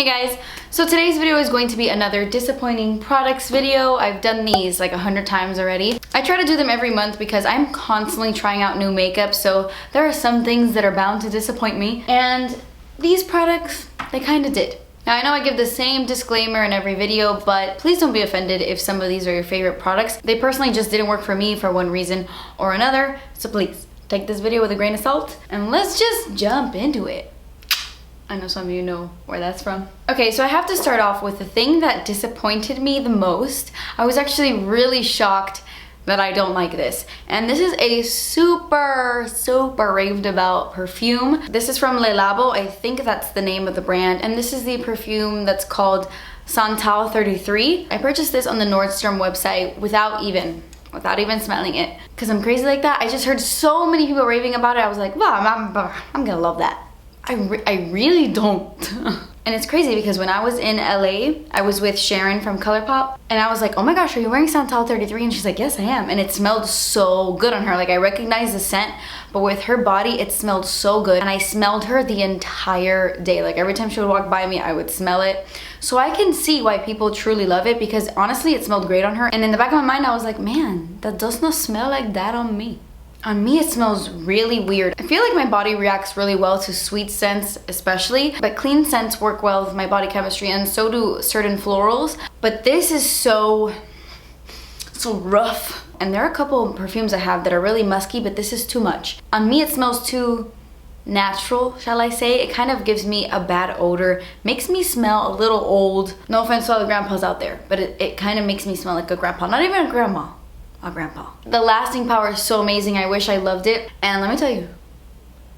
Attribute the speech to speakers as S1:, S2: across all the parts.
S1: Hey guys, so today's video is going to be another disappointing products video. I've done these like 100 times already. I try to do them every month because I'm constantly trying out new makeup, so there are some things that are bound to disappoint me, and these products, they kind of did. Now I know I give the same disclaimer in every video, but please don't be offended if some of these are your favorite products. They personally just didn't work for me for one reason or another, so please take this video with a grain of salt and let's just jump into it. I know some of you know where that's from. Okay, so I have to start off with the thing that disappointed me the most. I was actually really shocked that I don't like this. And this is a super raved about perfume. This is from Le Labo. I think that's the name of the brand. And this is the perfume that's called Santal 33. I purchased this on the Nordstrom website without even smelling it. Because I'm crazy like that. I just heard so many people raving about it. I was like, wow, I'm gonna love that. I really don't. And it's crazy because when I was in LA, I was with Sharon from ColourPop, and I was like, oh my gosh, are you wearing Santal 33? And she's like, yes, I am. And it smelled so good on her. Like, I recognized the scent, but with her body, it smelled so good. And I smelled her the entire day. Like, every time she would walk by me, I would smell it. So I can see why people truly love it, because honestly, it smelled great on her. And in the back of my mind, I was like, man, that does not smell like that on me. On me, it smells really weird. I feel like my body reacts really well to sweet scents especially, but clean scents work well with my body chemistry, and so do certain florals. But this is so rough. And there are a couple of perfumes I have that are really musky, but this is too much. On me, it smells too natural, shall I say. It kind of gives me a bad odor, makes me smell a little old. No offense to all the grandpas out there, but it kind of makes me smell like a grandpa, not even a grandma. A grandpa. The lasting power is so amazing. I wish I loved it. And let me tell you,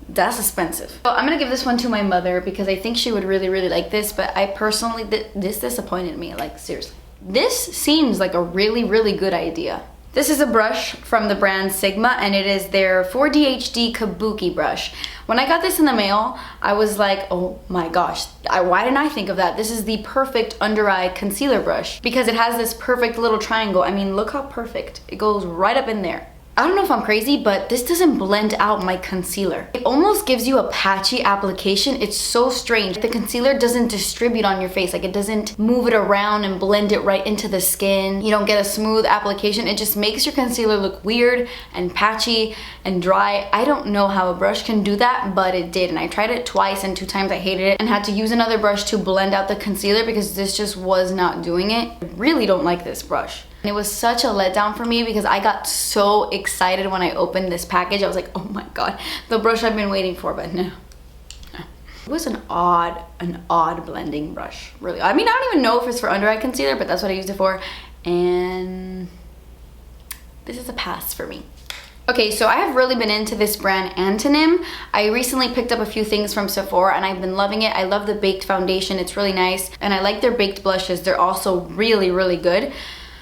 S1: that's expensive. So I'm gonna give this one to my mother because I think she would really like this, but I personally, this disappointed me, like seriously. This seems like a really good idea. This is a brush from the brand Sigma, and it is their 4D HD Kabuki brush. When I got this in the mail, I was like, oh my gosh, why didn't I think of that? This is the perfect under eye concealer brush because it has this perfect little triangle. I mean, look how perfect. It goes right up in there. I don't know if I'm crazy, but this doesn't blend out my concealer. It almost gives you a patchy application. It's so strange. The concealer doesn't distribute on your face. Like, it doesn't move it around and blend it right into the skin. You don't get a smooth application. It just makes your concealer look weird and patchy and dry. I don't know how a brush can do that, but it did. And I tried it twice, and 2 times I hated it and had to use another brush to blend out the concealer because this just was not doing it. I really don't like this brush. And it was such a letdown for me because I got so excited when I opened this package. I was like, oh my god, the brush I've been waiting for, but no. It was an odd blending brush, really. I mean, I don't even know if it's for under eye concealer, but that's what I used it for. And this is a pass for me. Okay, so I have really been into this brand Antonym. I recently picked up a few things from Sephora and I've been loving it. I love the baked foundation, it's really nice. And I like their baked blushes, they're also really good.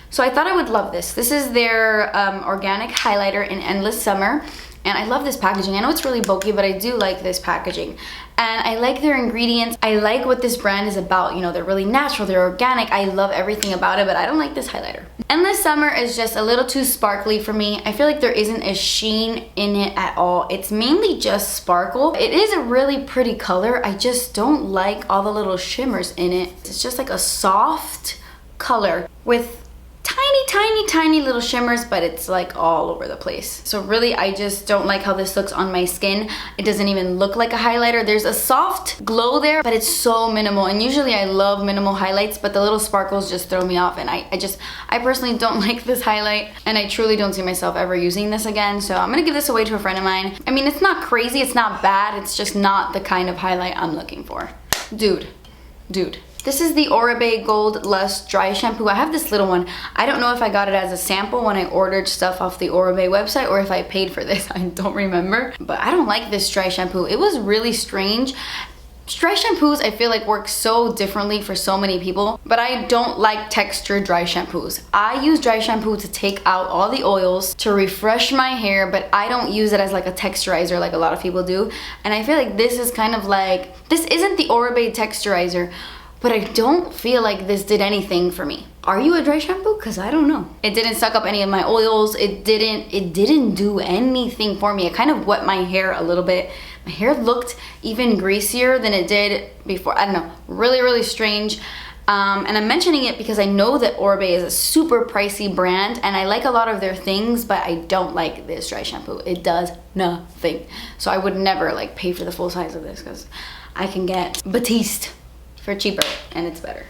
S1: So I thought I would love this. This is their organic highlighter in Endless Summer. And I love this packaging. I know it's really bulky, but I do like this packaging. And I like their ingredients. I like what this brand is about. You know, they're really natural, they're organic. I love everything about it, but I don't like this highlighter. Endless Summer is just a little too sparkly for me. I feel like there isn't a sheen in it at all. It's mainly just sparkle. It is a really pretty color. I just don't like all the little shimmers in it. It's just like a soft color with tiny little shimmers, but it's like all over the place. So really, I just don't like how this looks on my skin. It doesn't even look like a highlighter. There's a soft glow there, but it's so minimal. And usually I love minimal highlights, but the little sparkles just throw me off. And I personally don't like this highlight, and I truly don't see myself ever using this again. So I'm gonna give this away to a friend of mine. I mean, it's not crazy, it's not bad. It's just not the kind of highlight I'm looking for. Dude. This is the Oribe Gold Lust Dry Shampoo. I have this little one. I don't know if I got it as a sample when I ordered stuff off the Oribe website or if I paid for this. I don't remember. But I don't like this dry shampoo. It was really strange. Dry shampoos, I feel like, work so differently for so many people, but I don't like textured dry shampoos. I use dry shampoo to take out all the oils, to refresh my hair, but I don't use it as like a texturizer like a lot of people do. And I feel like this is kind of like, this isn't the Oribe texturizer, but I don't feel like this did anything for me. Are you a dry shampoo? Cause I don't know. It didn't suck up any of my oils. It didn't do anything for me. It kind of wet my hair a little bit, My hair looked even greasier than it did before. I don't know, really, really strange. And I'm mentioning it because I know that Oribe is a super pricey brand and I like a lot of their things, but I don't like this dry shampoo. It does nothing. So I would never like pay for the full size of this because I can get Batiste for cheaper and it's better.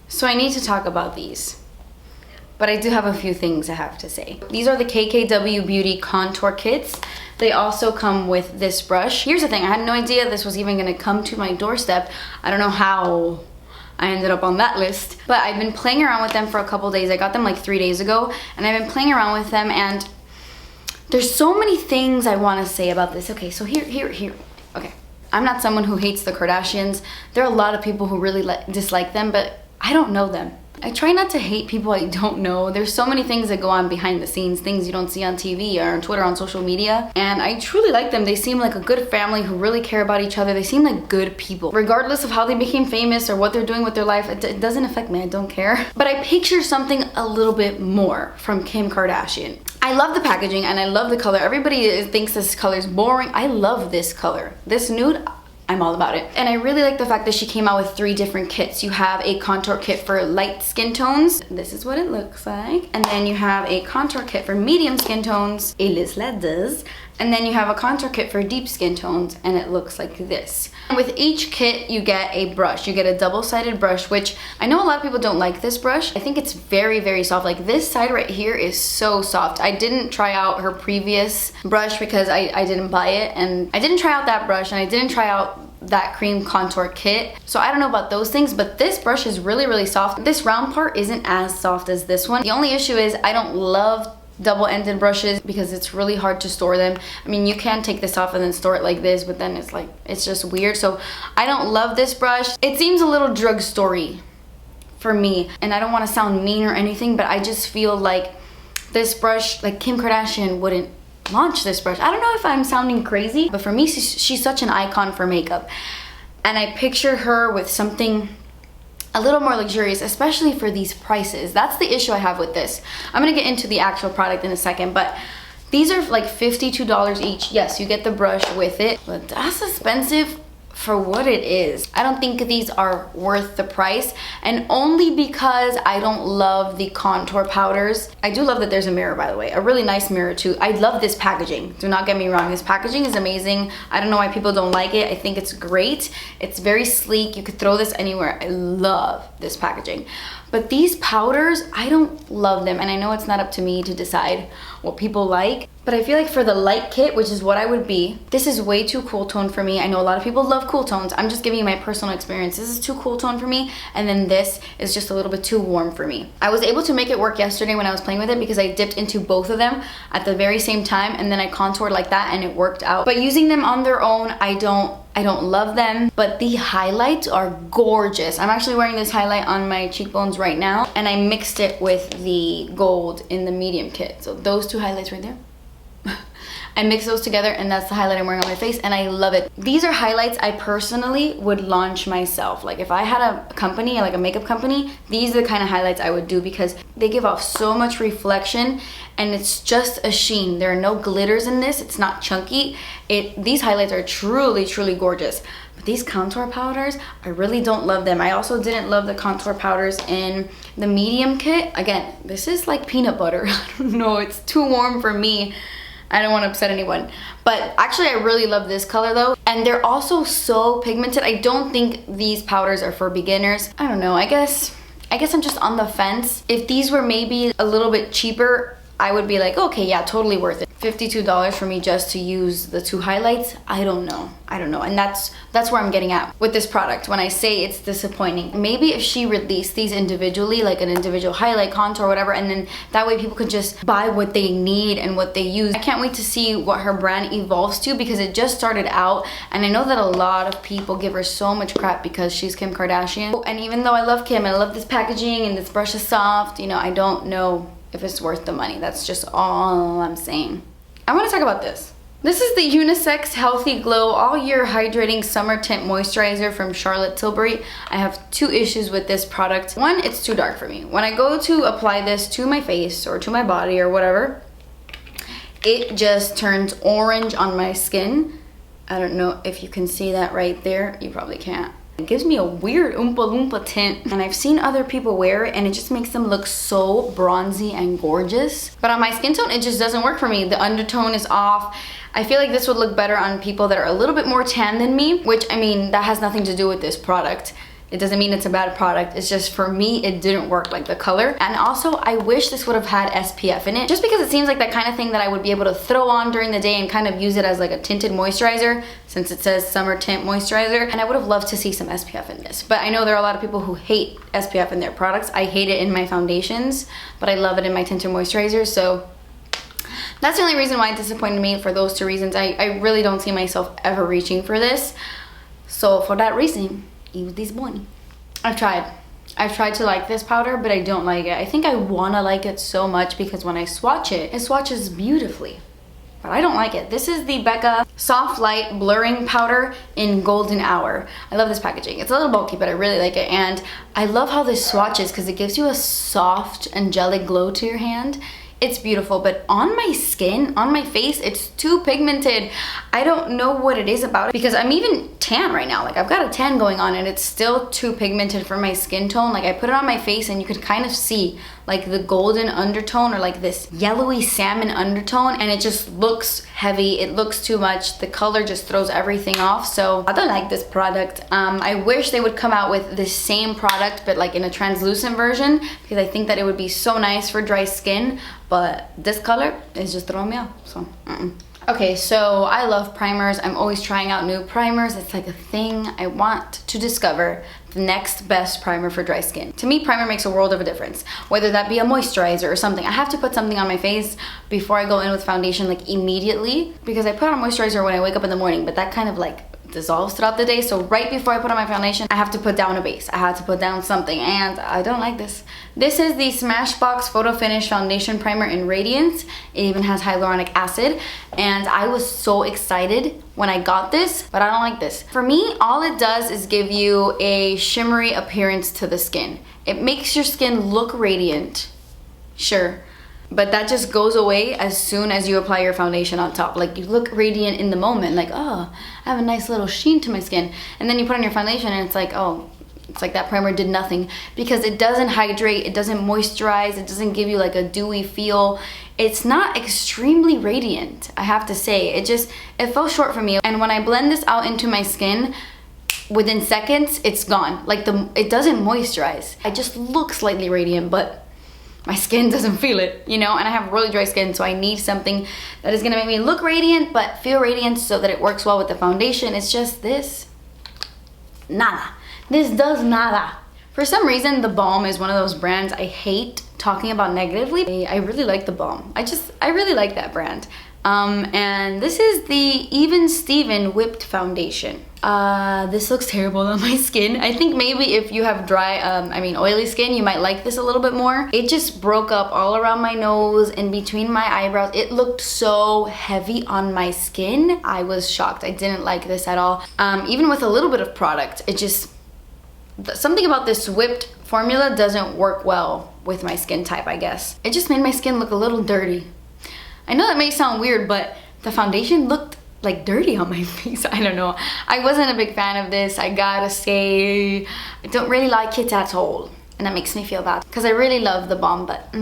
S1: So I need to talk about these, but I do have a few things I have to say. These are the KKW Beauty Contour Kits. They also come with this brush. Here's the thing, I had no idea this was even gonna come to my doorstep. I don't know how I ended up on that list, but I've been playing around with them for a couple days. I got them like 3 days ago and I've been playing around with them and there's so many things I want to say about this. Okay, so here. Okay, I'm not someone who hates the Kardashians. There are a lot of people who really dislike them, but I don't know them. I try not to hate people I don't know. There's so many things that go on behind the scenes, things you don't see on TV or on Twitter, on social media. And I truly like them. They seem like a good family who really care about each other. They seem like good people. Regardless of how they became famous or what they're doing with their life, it doesn't affect me, I don't care. But I picture something a little bit more from Kim Kardashian. I love the packaging and I love the color. Everybody thinks this color is boring. I love this color. This nude, I'm all about it. And I really like the fact that she came out with 3 different kits. You have a contour kit for light skin tones. This is what it looks like. And then you have a contour kit for medium skin tones. Et les ladders. And then you have a contour kit for deep skin tones and it looks like this. And with each kit you get a brush. You get a double-sided brush, which I know a lot of people don't like this brush. I think it's very, very soft. Like this side right here is so soft. I didn't try out her previous brush because I didn't buy it, and I didn't try out that brush and I didn't try out that cream contour kit. So I don't know about those things, but this brush is really, really soft. This round part isn't as soft as this one. The only issue is I don't love double-ended brushes because it's really hard to store them. I mean, you can take this off and then store it like this, but then it's just weird. So I don't love this brush. It seems a little drugstore-y for me, and I don't want to sound mean or anything, but I just feel like this brush, like Kim Kardashian wouldn't launch this brush. I don't know if I'm sounding crazy, but for me, she's such an icon for makeup, and I picture her with something a little more luxurious, especially for these prices. That's the issue I have with this. I'm gonna get into the actual product in a second, but these are like $52 each. Yes, you get the brush with it, but that's expensive for what it is. I don't think these are worth the price, and only because I don't love the contour powders. I do love that there's a mirror, by the way, a really nice mirror too. I love this packaging, do not get me wrong. This packaging is amazing. I don't know why people don't like it. I think it's great. It's very sleek. You could throw this anywhere. I love this packaging. But these powders, I don't love them, and I know it's not up to me to decide what people like, but I feel like for the light kit, which is what I would be, this is way too cool tone for me. I know a lot of people love cool tones. I'm just giving you my personal experience. This is too cool tone for me, and then this is just a little bit too warm for me. I was able to make it work yesterday when I was playing with it because I dipped into both of them at the very same time, and then I contoured like that and it worked out. But using them on their own, I don't love them, but the highlights are gorgeous. I'm actually wearing this highlight on my cheekbones right now, and I mixed it with the gold in the medium kit. So those 2 highlights right there, I mix those together and that's the highlight I'm wearing on my face, and I love it. These are highlights I personally would launch myself. Like if I had a company, like a makeup company, these are the kind of highlights I would do because they give off so much reflection and it's just a sheen. There are no glitters in this. It's not chunky. These highlights are truly, truly gorgeous. But these contour powders, I really don't love them. I also didn't love the contour powders in the medium kit. Again, this is like peanut butter. I don't know, it's too warm for me. I don't want to upset anyone, but actually I really love this color though, and they're also so pigmented. I don't think these powders are for beginners. I don't know, I guess I'm just on the fence. If these were maybe a little bit cheaper, I would be like, okay, yeah, totally worth it. $52 for me just to use the 2 highlights, I don't know, and that's where I'm getting at with this product when I say it's disappointing. Maybe if she released these individually, like an individual highlight, contour, whatever, and then that way people could just buy what they need and what they use. I can't wait to see what her brand evolves to because it just started out, and I know that a lot of people give her so much crap because she's Kim Kardashian. And even though I love Kim and I love this packaging and this brush is soft, you know, I don't know if it's worth the money. That's just all I'm saying. I want to talk about this. This is the Unisex Healthy Glow All Year Hydrating Summer Tint Moisturizer from Charlotte Tilbury. I have 2 issues with this product. One, it's too dark for me. When I go to apply this to my face or to my body or whatever, it just turns orange on my skin. I don't know if you can see that right there. You probably can't. It gives me a weird Oompa Loompa tint, and I've seen other people wear it and it just makes them look so bronzy and gorgeous. But on my skin tone, it just doesn't work for me. The undertone is off. I feel like this would look better on people that are a little bit more tan than me, which, I mean, that has nothing to do with this product. It doesn't mean it's a bad product. It's just, for me, it didn't work, like the color. And also, I wish this would have had SPF in it, just because it seems like that kind of thing that I would be able to throw on during the day and kind of use it as like a tinted moisturizer, since it says summer tint moisturizer. And I would have loved to see some SPF in this. But I know there are a lot of people who hate SPF in their products. I hate it in my foundations, but I love it in my tinted moisturizers. So that's the only reason why it disappointed me, for those two reasons. I really don't see myself ever reaching for this. So for that reason, it was disappointing. I've tried to like this powder, but I don't like it. I think I wanna like it so much because when I swatch it, it swatches beautifully. But I don't like it. This is the Becca Soft Light Blurring Powder in Golden Hour. I love this packaging. It's a little bulky, but I really like it. And I love how this swatches because it gives you a soft, angelic glow to your hand. It's beautiful, but on my skin, on my face, it's too pigmented. I don't know what it is about it, because I'm even tan right now. Like, I've got a tan going on and it's still too pigmented for my skin tone. Like, I put it on my face and you could kind of see like the golden undertone, or like this yellowy salmon undertone, and it just looks heavy. It looks too much. The color just throws everything off. So I don't like this product. I wish they would come out with the same product, but like in a translucent version, because I think that it would be so nice for dry skin. But this color is just throwing me off, so Okay, so I love primers. I'm always trying out new primers. It's like a thing. I want to discover the next best primer for dry skin. To me, primer makes a world of a difference. Whether that be a moisturizer or something. I have to put something on my face before I go in with foundation, like immediately, because I put on moisturizer when I wake up in the morning, but that kind of like dissolves throughout the day. So right before I put on my foundation, I have to put down a base. I have to put down something, and I don't like this. This is the Smashbox Photo Finish Foundation Primer in Radiance. It even has hyaluronic acid, and I was so excited when I got this, but I don't like this. For me, all it does is give you a shimmery appearance to the skin. It makes your skin look radiant, sure, but that just goes away as soon as you apply your foundation on top. Like, you look radiant in the moment, like, oh, I have a nice little sheen to my skin. And then you put on your foundation and it's like, oh, it's like that primer did nothing, because it doesn't hydrate, it doesn't moisturize, it doesn't give you like a dewy feel. It's not extremely radiant, I have to say. It fell short for me. And when I blend this out into my skin, within seconds, it's gone. Like, it doesn't moisturize. I just look slightly radiant, but my skin doesn't feel it, you know? And I have really dry skin, so I need something that is gonna make me look radiant, but feel radiant so that it works well with the foundation. It's just this, nada. This does nada. For some reason, the Balm is one of those brands I hate talking about negatively. I really like the Balm. I really like that brand. And this is the Even Steven Whipped Foundation. This looks terrible on my skin. I think maybe if you have dry, oily skin, you might like this a little bit more. It just broke up all around my nose and between my eyebrows. It looked so heavy on my skin. I was shocked. I didn't like this at all. Even with a little bit of product, something about this whipped formula doesn't work well with my skin type, I guess. It just made my skin look a little dirty. I know that may sound weird, but the foundation looked like dirty on my face. I don't know. I wasn't a big fan of this, I gotta say. I don't really like it at all, and that makes me feel bad because I really love the Balm, but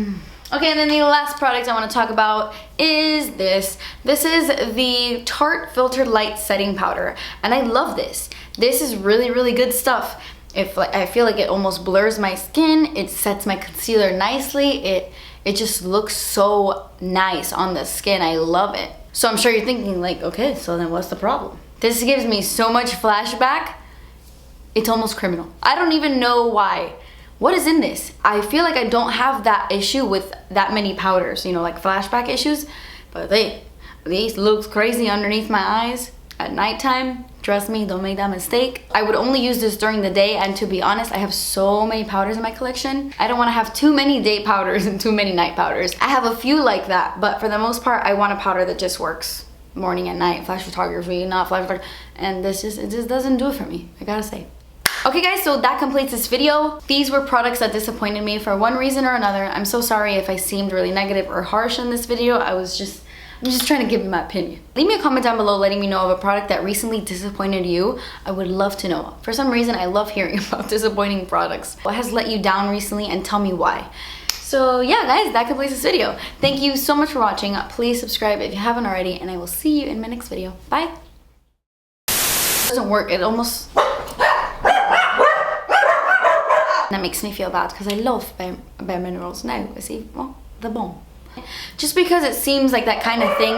S1: Okay, and then the last product I want to talk about is this. This is the Tarte Filtered Light Setting Powder, and I love this. This is really, really good stuff. I feel like it almost blurs my skin. It sets my concealer nicely. It just looks so nice on the skin. I love it. So I'm sure you're thinking like, okay, so then what's the problem? This gives me so much flashback. It's almost criminal. I don't even know why. What is in this? I feel like I don't have that issue with that many powders, you know, like flashback issues, but these looks crazy underneath my eyes at nighttime. Trust me, don't make that mistake. I would only use this during the day, and to be honest, I have so many powders in my collection. I don't want to have too many day powders and too many night powders. I have a few like that, but for the most part, I want a powder that just works morning and night, flash photography, not flash photography, and it just doesn't do it for me, I gotta say. Okay guys, so that completes this video. These were products that disappointed me for one reason or another. I'm so sorry if I seemed really negative or harsh in this video. I was just I'm just trying to give you my opinion. Leave me a comment down below letting me know of a product that recently disappointed you. I would love to know. For some reason, I love hearing about disappointing products. What has let you down recently, and tell me why. So yeah, guys, that completes this video. Thank you so much for watching. Please subscribe if you haven't already, and I will see you in my next video. Bye. It doesn't work. It almost... That makes me feel bad because I love Bare Minerals. Now, see, well, the bomb. Just because it seems like that kind of thing